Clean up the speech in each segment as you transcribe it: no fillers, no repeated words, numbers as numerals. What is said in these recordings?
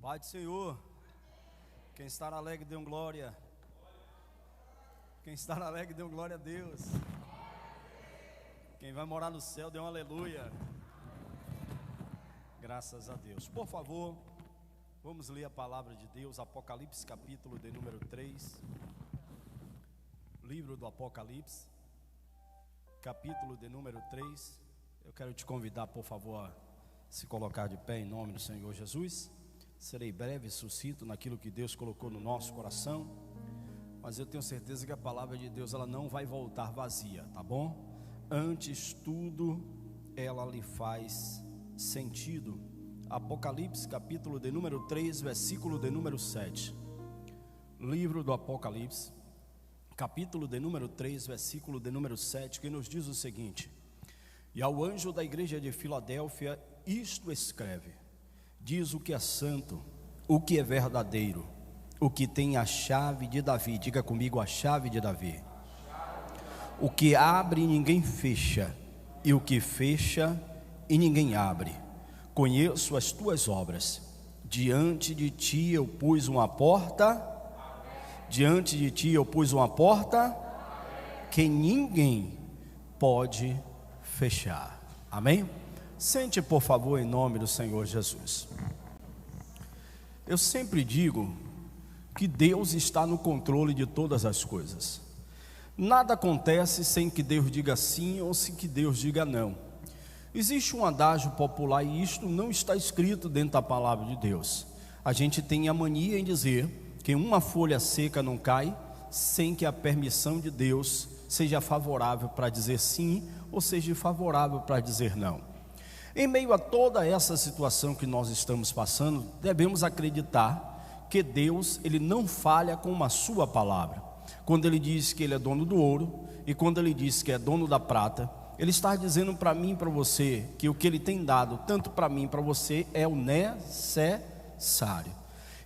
Pai do Senhor, quem está alegre, dê um glória. Quem está alegre, dê um glória a Deus. Quem vai morar no céu, dê um aleluia. Graças a Deus. Por favor, vamos ler a palavra de Deus, Apocalipse capítulo de número 3. Livro do Apocalipse, capítulo de número 3. Eu quero te convidar, por favor, a se colocar de pé em nome do Senhor Jesus. Serei breve e sucinto naquilo que Deus colocou no nosso coração, mas eu tenho certeza que a palavra de Deus ela não vai voltar vazia, tá bom? Antes tudo, ela lhe faz sentido. Apocalipse capítulo de número 3, versículo de número 7. Livro do Apocalipse, capítulo de número 3, versículo de número 7, que nos diz o seguinte: E ao anjo da igreja de Filadélfia isto escreve: diz o que é santo, o que é verdadeiro, o que tem a chave de Davi. Diga comigo, a chave de Davi. O que abre e ninguém fecha, e o que fecha e ninguém abre. Conheço as tuas obras. Diante de ti eu pus uma porta. Diante de ti eu pus uma porta que ninguém pode fechar. Amém? Sente, por favor, em nome do Senhor Jesus. Eu sempre digo que Deus está no controle de todas as coisas. Nada acontece sem que Deus diga sim ou sem que Deus diga não. Existe um adágio popular e isto não está escrito dentro da palavra de Deus. A gente tem a mania em dizer que uma folha seca não cai sem que a permissão de Deus seja favorável para dizer sim ou seja favorável para dizer não. Em meio a toda essa situação que nós estamos passando, devemos acreditar que Deus, Ele não falha com a sua palavra. Quando Ele diz que Ele é dono do ouro e quando Ele diz que é dono da prata, Ele está dizendo para mim e para você que o que Ele tem dado, tanto para mim e para você, é o necessário.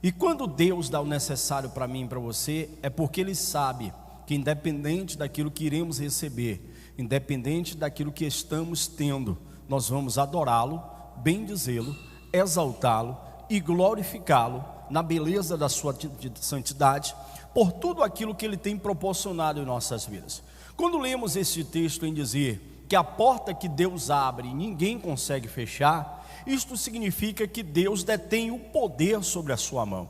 E quando Deus dá o necessário para mim e para você, é porque Ele sabe que independente daquilo que iremos receber, independente daquilo que estamos tendo, nós vamos adorá-lo, bendizê-lo, exaltá-lo e glorificá-lo na beleza da sua santidade, por tudo aquilo que Ele tem proporcionado em nossas vidas. Quando lemos esse texto em dizer que a porta que Deus abre ninguém consegue fechar, isto significa que Deus detém o poder sobre a sua mão.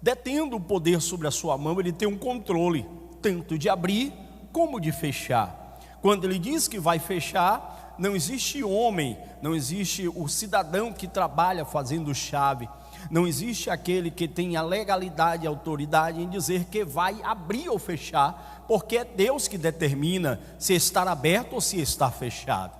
Detendo o poder sobre a sua mão, Ele tem um controle, tanto de abrir como de fechar. Quando Ele diz que vai fechar, não existe homem, não existe o cidadão que trabalha fazendo chave, não existe aquele que tem a legalidade e autoridade em dizer que vai abrir ou fechar, porque é Deus que determina se está aberto ou se está fechado.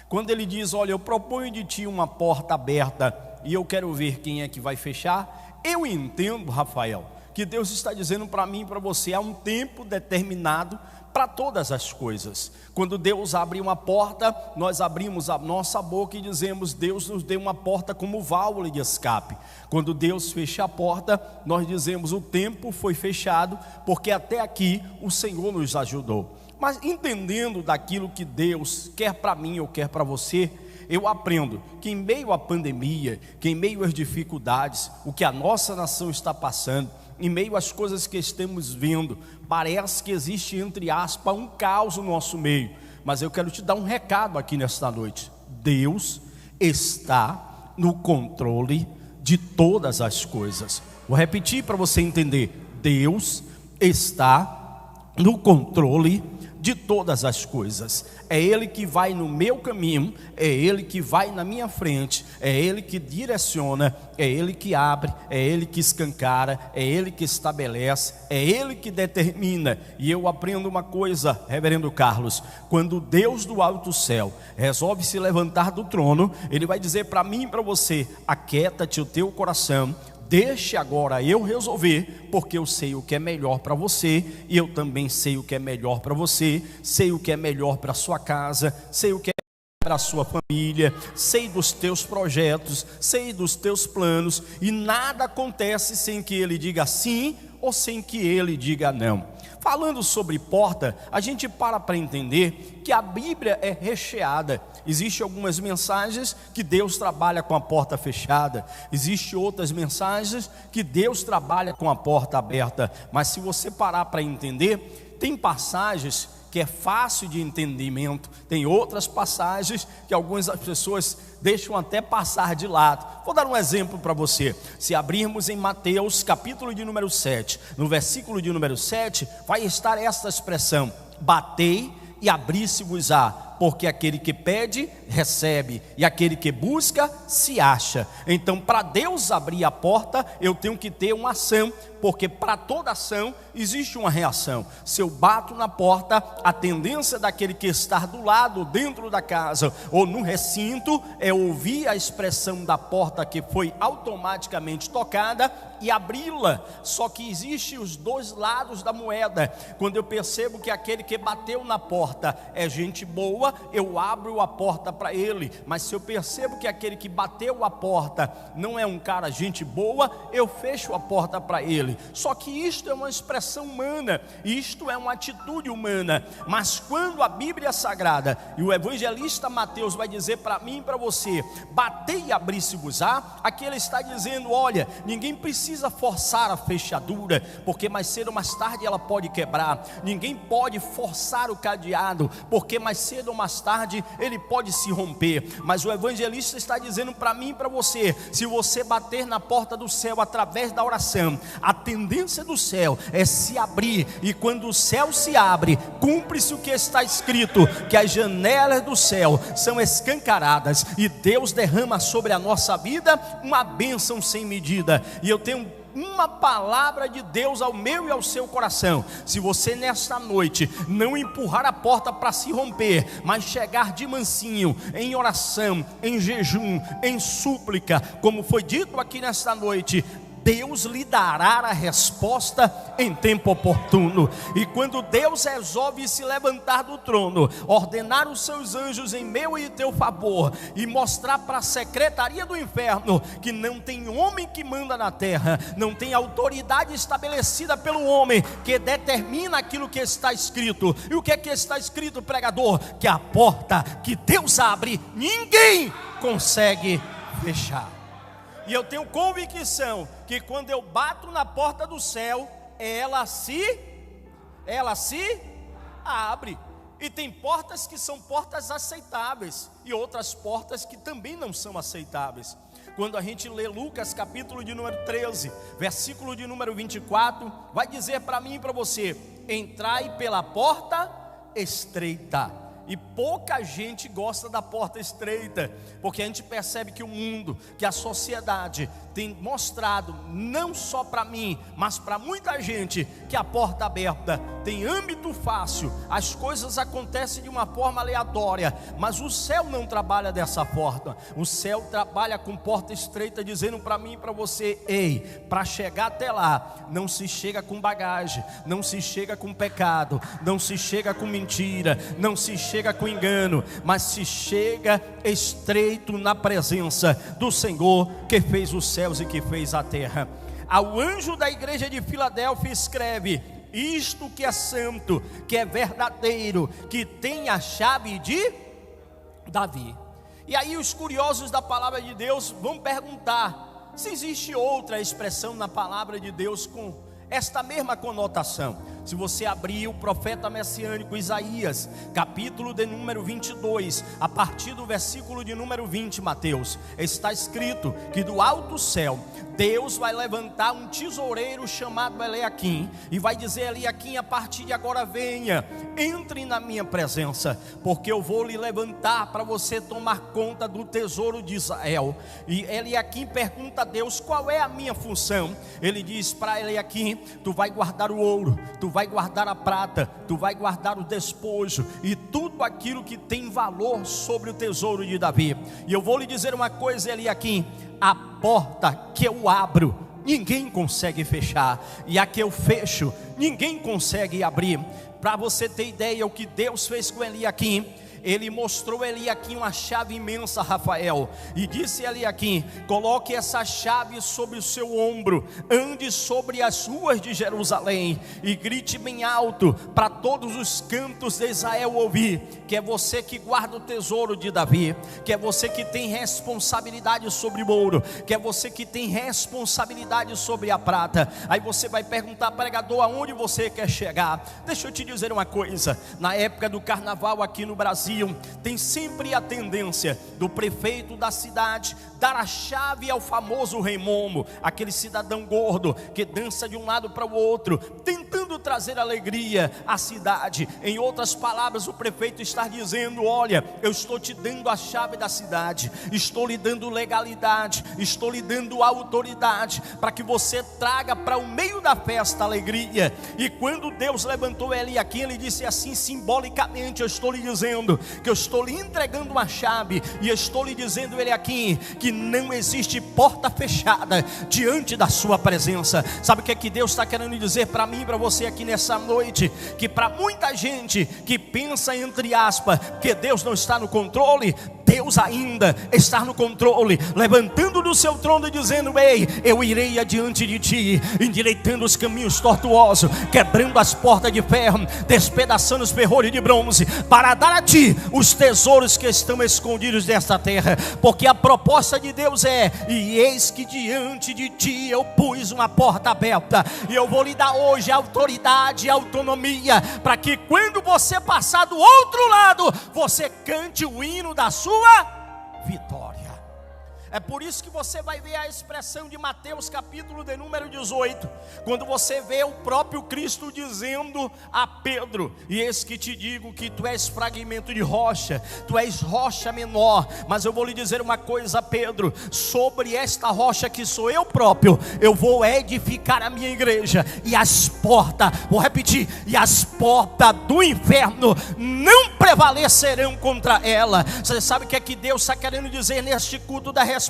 Quando Ele diz, olha, eu proponho de ti uma porta aberta e eu quero ver quem é que vai fechar, eu entendo, Rafael, que Deus está dizendo para mim e para você, há um tempo determinado para todas as coisas. Quando Deus abre uma porta, nós abrimos a nossa boca e dizemos, Deus nos deu uma porta como válvula de escape. Quando Deus fecha a porta, nós dizemos, o tempo foi fechado, porque até aqui o Senhor nos ajudou. Mas entendendo daquilo que Deus quer para mim ou quer para você, eu aprendo que em meio à pandemia, que em meio às dificuldades, o que a nossa nação está passando, em meio às coisas que estamos vendo, parece que existe, entre aspas, um caos no nosso meio. Mas eu quero te dar um recado aqui nesta noite. Deus está no controle de todas as coisas. Vou repetir para você entender. Deus está no controle de todas as coisas. É Ele que vai no meu caminho, é Ele que vai na minha frente, é Ele que direciona, é Ele que abre, é Ele que escancara, é Ele que estabelece, é Ele que determina. E eu aprendo uma coisa, reverendo Carlos, quando Deus do alto céu resolve se levantar do trono, Ele vai dizer para mim e para você, aquieta-te o teu coração, deixe agora eu resolver, porque eu sei o que é melhor para você, e eu também sei o que é melhor para você, sei o que é melhor para a sua casa, sei o que é para a sua família, sei dos teus projetos, sei dos teus planos, e nada acontece sem que Ele diga sim ou sem que Ele diga não. Falando sobre porta, a gente para entender que a Bíblia é recheada Existem algumas mensagens que Deus trabalha com a porta fechada, existem outras mensagens que Deus trabalha com a porta aberta. Mas se você parar para entender, tem passagens que é fácil de entendimento, tem outras passagens que algumas pessoas deixam até passar de lado. Vou dar um exemplo para você. Se abrirmos em Mateus capítulo de número 7, no versículo de número 7, vai estar esta expressão: batei e abri-se-vos-á, porque aquele que pede, recebe, e aquele que busca, se acha. Então, para Deus abrir a porta, eu tenho que ter uma ação, porque para toda ação existe uma reação. Se eu bato na porta, a tendência daquele que está do lado, dentro da casa ou no recinto, é ouvir a expressão da porta que foi automaticamente tocada e abri-la. Só que existem os dois lados da moeda. Quando eu percebo que aquele que bateu na porta é gente boa, eu abro a porta para ele. Mas se eu percebo que aquele que bateu a porta não é um cara gente boa, eu fecho a porta para ele. Só que isto é uma expressão humana, isto é uma atitude humana. Mas quando a Bíblia Sagrada e o evangelista Mateus vai dizer para mim e para você: batei e abri-se-vos-á, aqui ele está dizendo: olha, ninguém precisa forçar a fechadura, porque mais cedo ou mais tarde ela pode quebrar. Ninguém pode forçar o cadeado, porque mais cedo ou mais tarde ele pode se romper. Mas o evangelista está dizendo para mim e para você: se você bater na porta do céu através da oração, a tendência do céu é se abrir, e quando o céu se abre, cumpre-se o que está escrito, que as janelas do céu são escancaradas, e Deus derrama sobre a nossa vida uma bênção sem medida. E eu tenho uma palavra de Deus ao meu e ao seu coração: se você nesta noite não empurrar a porta para se romper, mas chegar de mansinho, em oração, em jejum, em súplica, como foi dito aqui nesta noite, Deus lhe dará a resposta em tempo oportuno. E quando Deus resolve se levantar do trono, ordenar os seus anjos em meu e teu favor, e mostrar para a secretaria do inferno que não tem homem que manda na terra, não tem autoridade estabelecida pelo homem que determina aquilo que está escrito. E o que é que está escrito, pregador? Que a porta que Deus abre, ninguém consegue fechar. E eu tenho convicção que quando eu bato na porta do céu, ela se abre. E tem portas que são portas aceitáveis, e outras portas que também não são aceitáveis. Quando a gente lê Lucas capítulo de número 13, versículo de número 24, vai dizer para mim e para você: entrai pela porta estreita. E pouca gente gosta da porta estreita, porque a gente percebe que o mundo, que a sociedade tem mostrado, não só para mim, mas para muita gente, que a porta aberta tem âmbito fácil, as coisas acontecem de uma forma aleatória. Mas o céu não trabalha dessa forma. O céu trabalha com porta estreita, dizendo para mim e para você: ei, para chegar até lá, não se chega com bagagem, não se chega com pecado, não se chega com mentira, não se chega com engano, mas se chega estreito na presença do Senhor, que fez os céus e que fez a terra. Ao anjo da igreja de Filadélfia escreve: isto que é santo, que é verdadeiro, que tem a chave de Davi. E aí os curiosos da palavra de Deus vão perguntar se existe outra expressão na palavra de Deus com esta mesma conotação. Se você abrir o profeta messiânico Isaías, capítulo de número 22, a partir do versículo de número 20, Mateus, está escrito que do alto céu Deus vai levantar um tesoureiro chamado Eliaquim, e vai dizer: Eliaquim, a partir de agora venha, entre na minha presença, porque eu vou lhe levantar para você tomar conta do tesouro de Israel. E Eliaquim pergunta a Deus: qual é a minha função? Ele diz para Eliaquim: tu vai guardar o ouro, tu vai guardar a prata, tu vai guardar o despojo e tudo aquilo que tem valor sobre o tesouro de Davi. E eu vou lhe dizer uma coisa, Eliaquim: a porta que eu abro, ninguém consegue fechar, e a que eu fecho, ninguém consegue abrir. Para você ter ideia, o que Deus fez com Eliaquim, ele mostrou a Eliaquim uma chave imensa, Rafael, e disse a Eliaquim: coloque essa chave sobre o seu ombro, ande sobre as ruas de Jerusalém e grite bem alto para todos os cantos de Israel ouvir, que é você que guarda o tesouro de Davi, que é você que tem responsabilidade sobre o ouro, que é você que tem responsabilidade sobre a prata. Aí você vai perguntar: pregador, aonde você quer chegar? Deixa eu te dizer uma coisa: na época do carnaval aqui no Brasil, tem sempre a tendência do prefeito da cidade dar a chave ao famoso rei Momo, aquele cidadão gordo que dança de um lado para o outro, tentando trazer alegria à cidade. Em outras palavras, o prefeito está dizendo: olha, eu estou te dando a chave da cidade, estou lhe dando legalidade, estou lhe dando autoridade, para que você traga para o meio da festa alegria. E quando Deus levantou Eliaquim, ele disse assim, simbolicamente: eu estou lhe dizendo que eu estou lhe entregando uma chave, e eu estou lhe dizendo, Eliaquim, que não existe porta fechada diante da sua presença. Sabe o que é que Deus está querendo dizer para mim e para você aqui nessa noite? Que para muita gente que pensa, entre aspas, que Deus não está no controle, Deus ainda está no controle, levantando do seu trono e dizendo: ei, eu irei adiante de ti, endireitando os caminhos tortuosos, quebrando as portas de ferro, despedaçando os ferrolhos de bronze, para dar a ti os tesouros que estão escondidos desta terra. Porque a proposta de Deus é: e eis que diante de ti eu pus uma porta aberta, e eu vou lhe dar hoje autoridade e autonomia, para que quando você passar do outro lado, você cante o hino da sua vitória. É por isso que você vai ver a expressão de Mateus capítulo de número 18, quando você vê o próprio Cristo dizendo a Pedro: e eis que te digo que tu és fragmento de rocha, tu és rocha menor, mas eu vou lhe dizer uma coisa, Pedro: sobre esta rocha que sou eu próprio, eu vou edificar a minha igreja, e as portas, vou repetir, e as portas do inferno não prevalecerão contra ela. Você sabe o que é que Deus está querendo dizer neste culto da resposta,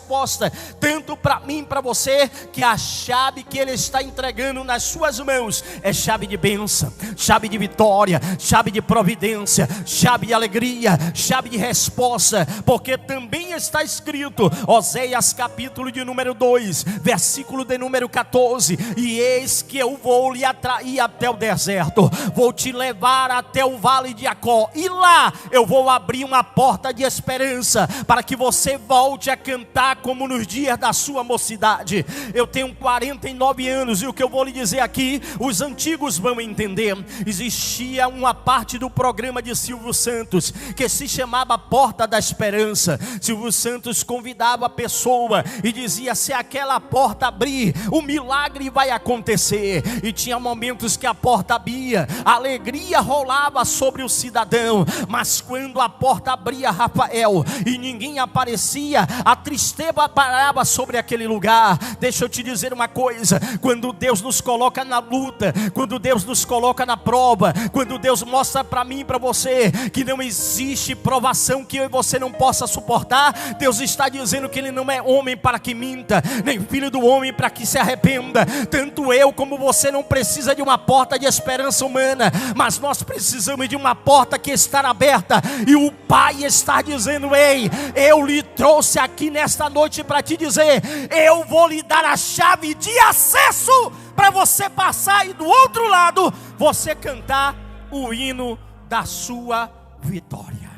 tanto para mim e para você? Que a chave que Ele está entregando nas suas mãos é chave de bênção, chave de vitória, chave de providência, chave de alegria, chave de resposta. Porque também está escrito, Oséias capítulo de número 2, versículo de número 14: e eis que eu vou lhe atrair até o deserto, vou te levar até o vale de Jacó, e lá eu vou abrir uma porta de esperança, para que você volte a cantar como nos dias da sua mocidade. Eu tenho 49 anos, e o que eu vou lhe dizer aqui, os antigos vão entender. Existia uma parte do programa de Silvio Santos que se chamava Porta da Esperança. Silvio Santos convidava a pessoa e dizia: se aquela porta abrir, o milagre vai acontecer. E tinha momentos que a porta abria, a alegria rolava sobre o cidadão, mas quando a porta abria, Rafael, e ninguém aparecia, a tristeza parava sobre aquele lugar. Deixa eu te dizer uma coisa: quando Deus nos coloca na luta, quando Deus nos coloca na prova, quando Deus mostra para mim e para você que não existe provação que eu e você não possa suportar, Deus está dizendo que Ele não é homem para que minta, nem filho do homem para que se arrependa. Tanto eu como você não precisa de uma porta de esperança humana, mas nós precisamos de uma porta que está aberta, e o Pai está dizendo: ei, eu lhe trouxe aqui nesta noite para te dizer: eu vou lhe dar a chave de acesso para você passar, e do outro lado você cantar o hino da sua vitória.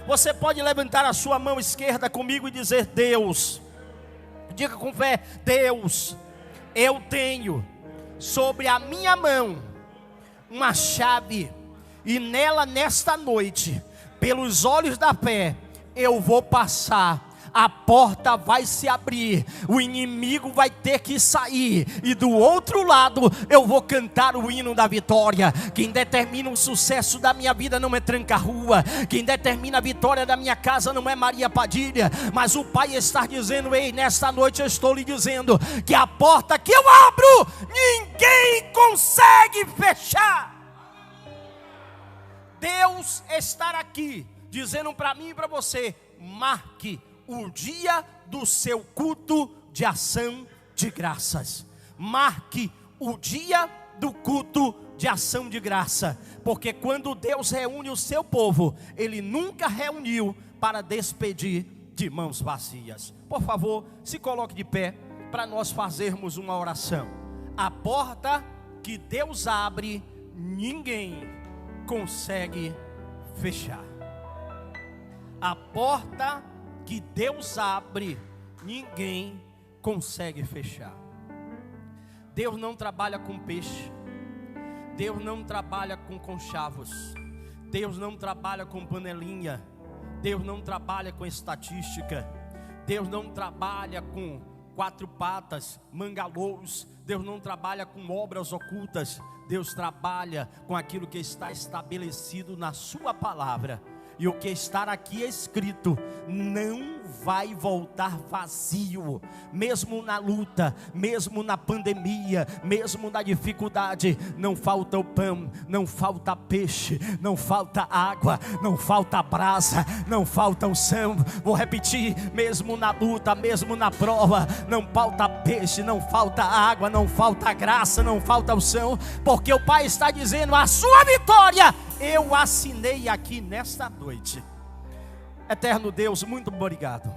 Você pode levantar a sua mão esquerda comigo e dizer: Deus, diga com fé: Deus, eu tenho sobre a minha mão uma chave, e nela, nesta noite, pelos olhos da fé, eu vou passar. A porta vai se abrir, o inimigo vai ter que sair, e do outro lado eu vou cantar o hino da vitória. Quem determina o sucesso da minha vida não é tranca-rua, quem determina a vitória da minha casa não é Maria Padilha, mas o Pai está dizendo: ei, nesta noite eu estou lhe dizendo que a porta que eu abro, ninguém consegue fechar. Deus está aqui dizendo para mim e para você: marque o dia do seu culto de ação de graças. Marque o dia do culto de ação de graça, porque quando Deus reúne o seu povo, Ele nunca reuniu para despedir de mãos vazias. Por favor, se coloque de pé para nós fazermos uma oração. A porta que Deus abre, ninguém consegue fechar. A porta que Deus abre, ninguém consegue fechar. Deus não trabalha com peixe, Deus não trabalha com conchavos, Deus não trabalha com panelinha, Deus não trabalha com estatística, Deus não trabalha com 4 patas, mangalôs, Deus não trabalha com obras ocultas, Deus trabalha com aquilo que está estabelecido na sua palavra. E o que está aqui escrito não vai voltar vazio, mesmo na luta, mesmo na pandemia, mesmo na dificuldade. Não falta o pão, não falta peixe, não falta água, não falta brasa, não falta unção. Vou repetir: mesmo na luta, mesmo na prova, não falta peixe, não falta água, não falta graça, não falta unção, porque o Pai está dizendo: a sua vitória eu assinei aqui nesta noite. Eterno Deus, muito obrigado,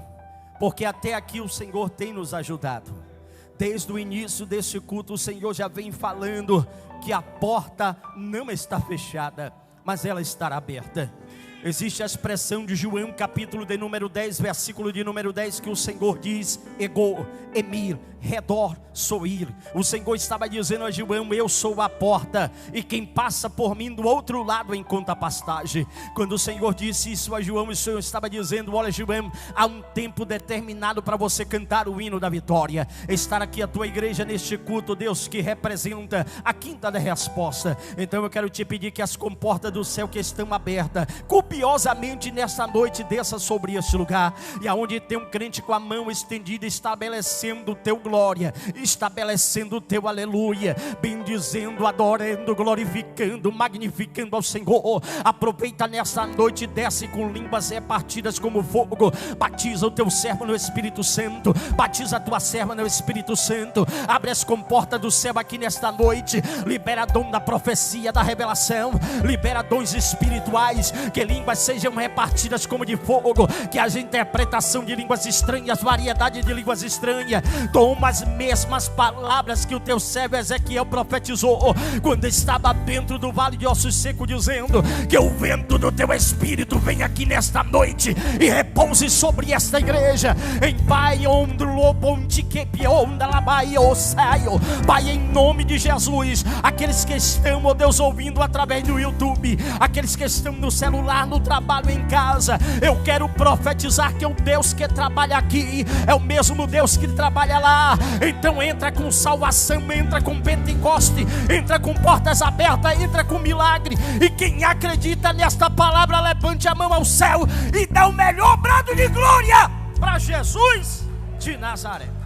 porque até aqui o Senhor tem nos ajudado. Desde o início desse culto, o Senhor já vem falando que a porta não está fechada, mas ela estará aberta. Existe a expressão de João, capítulo de número 10, versículo de número 10, que o Senhor diz: Ego, Emir, redor, soir. O Senhor estava dizendo a João: eu sou a porta, e quem passa por mim do outro lado encontra pastagem. Quando o Senhor disse isso a João, o Senhor estava dizendo: olha, João, há um tempo determinado para você cantar o hino da vitória. Estar aqui a tua igreja neste culto, Deus, que representa a quinta da resposta. Então eu quero te pedir que as comportas do céu que estão abertas, copiosamente nessa noite, desça sobre este lugar, e aonde tem um crente com a mão estendida, estabelecendo o teu glória, estabelecendo o teu aleluia, bendizendo, adorando, glorificando, magnificando ao Senhor. Aproveita nessa noite, desce com línguas repartidas como fogo, batiza o teu servo no Espírito Santo, batiza a tua serva no Espírito Santo, abre as comportas do céu aqui nesta noite, libera dom da profecia, da revelação, libera dons espirituais, que línguas sejam repartidas como de fogo, que haja interpretação de línguas estranhas, variedade de línguas estranhas, toma as mesmas palavras que o teu servo Ezequiel profetizou, quando estava dentro do vale de ossos secos, dizendo: que o vento do teu Espírito venha aqui nesta noite e repouse sobre esta igreja. Em Pai, Pai, em nome de Jesus, aqueles que estão, ó Deus, ouvindo através do YouTube, aqueles que estão no celular, no trabalho, em casa, eu quero profetizar que o Deus que trabalha aqui é o mesmo Deus que trabalha lá. Então entra com salvação, entra com Pentecoste, entra com portas abertas, entra com milagre. E quem acredita nesta palavra, levante a mão ao céu e dá o melhor brado de glória para Jesus de Nazaré.